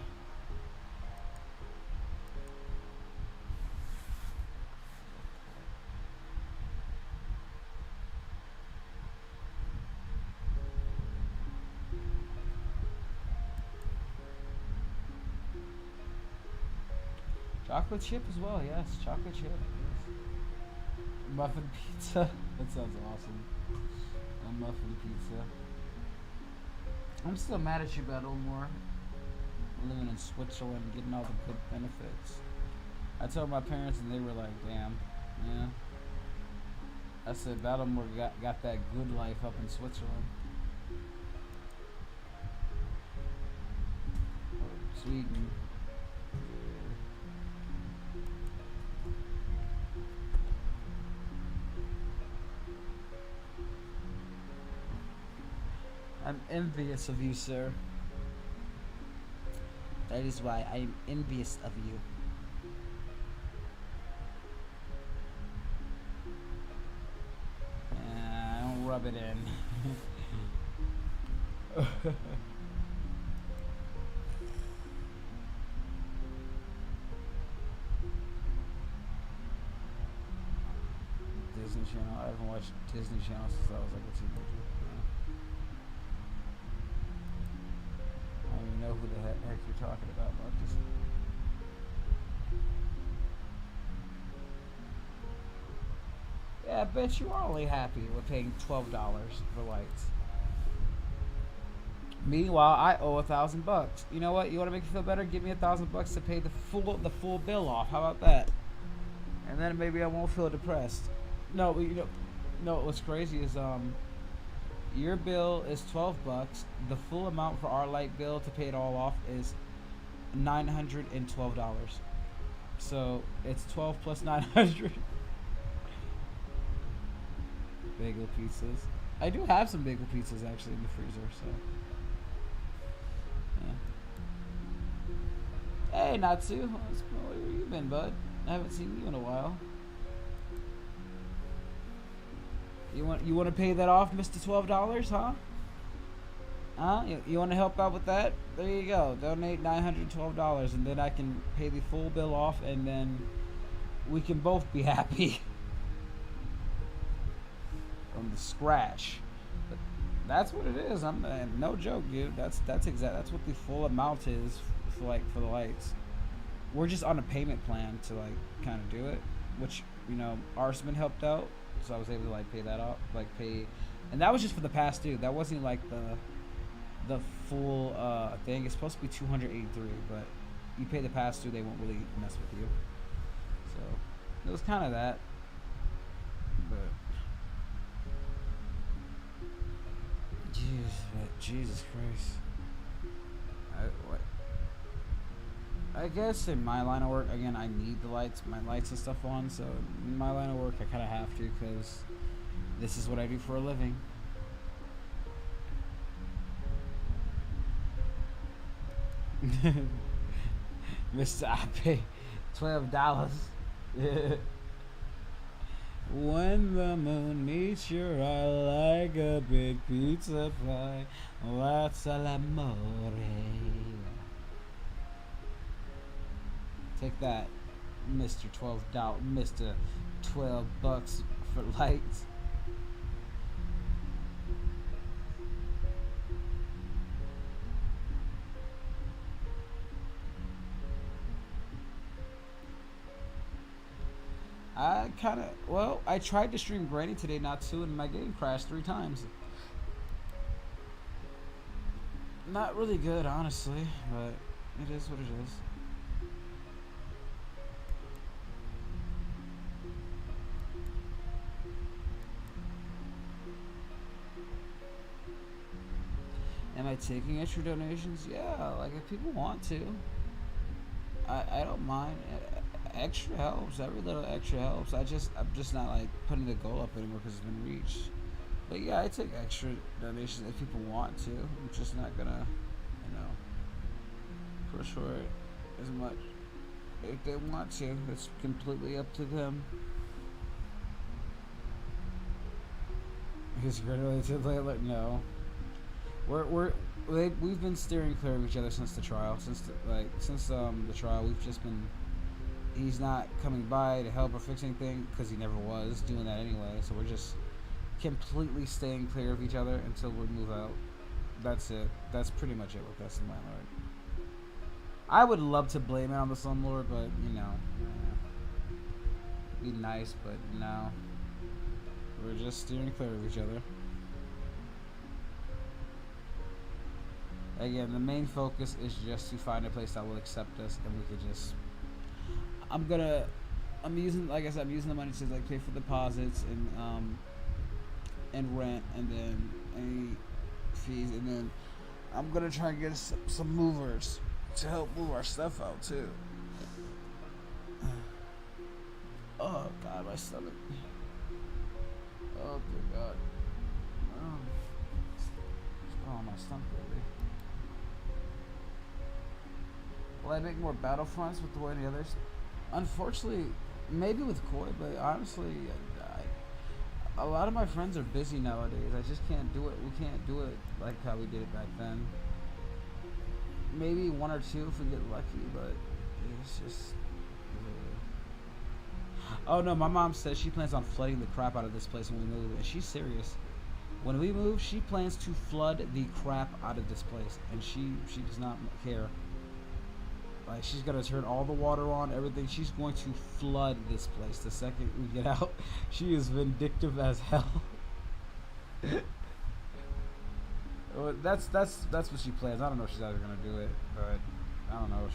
Chocolate chip as well, yes. Chocolate chip. Yes. Muffin pizza. That sounds awesome. A muffin pizza. I'm still mad at you about more living in Switzerland, getting all the good benefits. I told my parents and they were like, damn, yeah. I said, Battlemore got that good life up in Switzerland. Or Sweden. I'm envious of you, sir. That is why I'm envious of you. Don't rub it in. Disney Channel. I haven't watched Disney Channel since I was like a teenager. I don't even know who the heck you're talking about Disney. Yeah, I bet you are only happy with paying $12 for lights. Meanwhile, I owe $1,000. You know what? You want to make me feel better? Give me $1,000 to pay the full bill off. How about that? And then maybe I won't feel depressed. No, what's crazy is your bill is $12. The full amount for our light bill to pay it all off is $912. So it's 12 plus 900. Bagel pizzas. I do have some bagel pizzas actually in the freezer. So yeah. Hey, Natsu. Where you been, bud? I haven't seen you in a while. You want to pay that off, Mr. $12, huh? Huh? You want to help out with that? There you go. Donate $912, and then I can pay the full bill off, and then we can both be happy. From the scratch. But that's what it is. I'm no joke, dude. That's what the full amount is for the lights. We're just on a payment plan to kind of do it, which Arsman helped out. So I was able to pay that off, and that was just for the past due. That wasn't the full thing. It's supposed to be $283, but you pay the past due, they won't really mess with you. So it was kind of that. But Jesus Christ. I guess in my line of work, again, I need my lights and stuff on, so in my line of work, I kind of have to, because this is what I do for a living. Mr. I pay $12. When the moon meets your eye like a big pizza pie, that's l'amore. Take that, Mr. Mr. $12 for lights. I tried to stream Granny today, not two, and my game crashed 3 times. Not really good, honestly, but it is what it is. Am I taking extra donations? Yeah, like if people want to. I don't mind. Extra helps. Every little extra helps. I'm just not like putting the goal up anymore because it's been reached. But yeah, I take extra donations if people want to. I'm just not gonna, push for it as much. If they want to, it's completely up to them. Because you're really to like no. We've been steering clear of each other since the trial. Since the trial, we've just been. He's not coming by to help or fix anything because he never was doing that anyway. So we're just completely staying clear of each other until we move out. That's it. That's pretty much it with us and landlord. I would love to blame it on the slumlord, but be nice, but no. We're just steering clear of each other. Again, the main focus is just to find a place that will accept us, and we could just. I'm using, like I said, I'm using the money to like pay for deposits and rent, and then any fees, and then I'm gonna try and get some movers to help move our stuff out too. Oh God, my stomach. Oh dear God. Oh, my stomach, baby. Will I make more Battlefronts with the way the others? Unfortunately, maybe with Koi, but honestly, a lot of my friends are busy nowadays. I just can't do it. We can't do it like how we did it back then. Maybe 1 or 2 if we get lucky, but it's just. Oh no, my mom says she plans on flooding the crap out of this place when we move, and she's serious. When we move, she plans to flood the crap out of this place, and she does not care. Like, she's gonna turn all the water on, everything. She's going to flood this place the second we get out. She is vindictive as hell. That's what she plans. I don't know if she's ever gonna do it, but I don't know.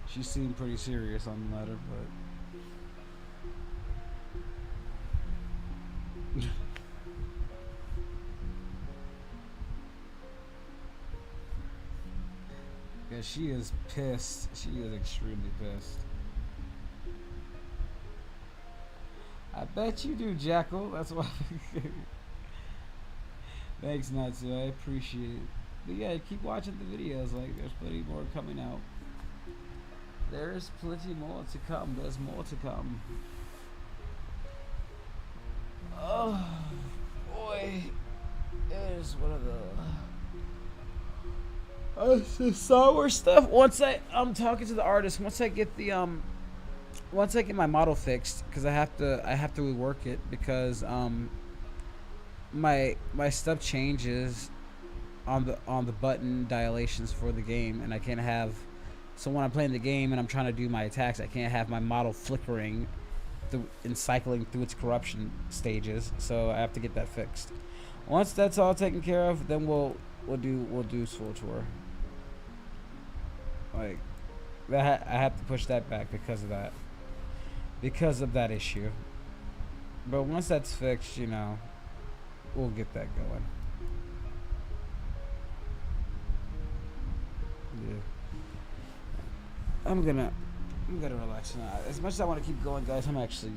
She seemed pretty serious on the letter, but. Yeah, she is pissed. She is extremely pissed. I bet you do, Jackal. That's why. Thanks, Natsu. I appreciate it. But yeah, keep watching the videos. Like, there's plenty more coming out. There's plenty more to come. There's more to come. Oh, boy. It is one of the. The Star Wars stuff. I'm talking to the artist. Once I get my model fixed, because I have to rework it because my stuff changes on the button dilations for the game, and I can't have. So when I'm playing the game and I'm trying to do my attacks, I can't have my model flickering and cycling through its corruption stages. So I have to get that fixed. Once that's all taken care of, then we'll do Soul Tour. Like, that I have to push that back because of that issue. But once that's fixed, we'll get that going. Yeah. I'm gonna relax now. As much as I want to keep going, guys, I'm actually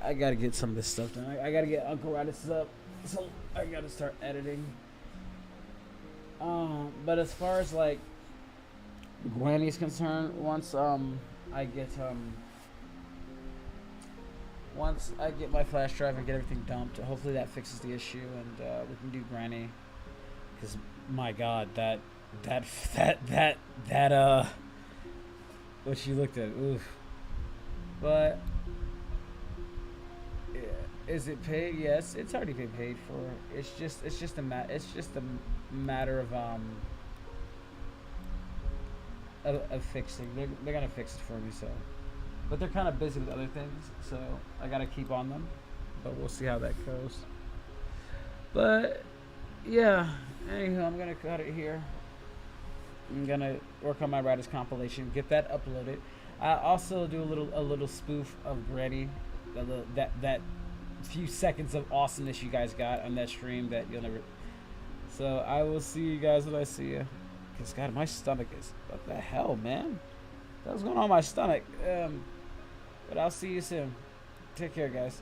I gotta get some of this stuff done. I gotta get Uncle Raditz up, so I gotta start editing. But as far as like Granny's concerned, once I get my flash drive and get everything dumped, hopefully that fixes the issue, and we can do Granny. Because my God, that what you looked at. Oof. But yeah, is it paid? Yes, it's already been paid for. It's just a matter of fixing. They're gonna fix it for me. So, but they're kind of busy with other things, so I gotta keep on them. But we'll see how that goes. But yeah. Anywho, I'm gonna cut it here. I'm gonna work on my writers compilation, get that uploaded. I also do a little spoof of Granny, that few seconds of awesomeness you guys got on that stream that you'll never. So I will see you guys when I see you. Cause God, my stomach is what the hell, man? What's going on with my stomach? But I'll see you soon. Take care, guys.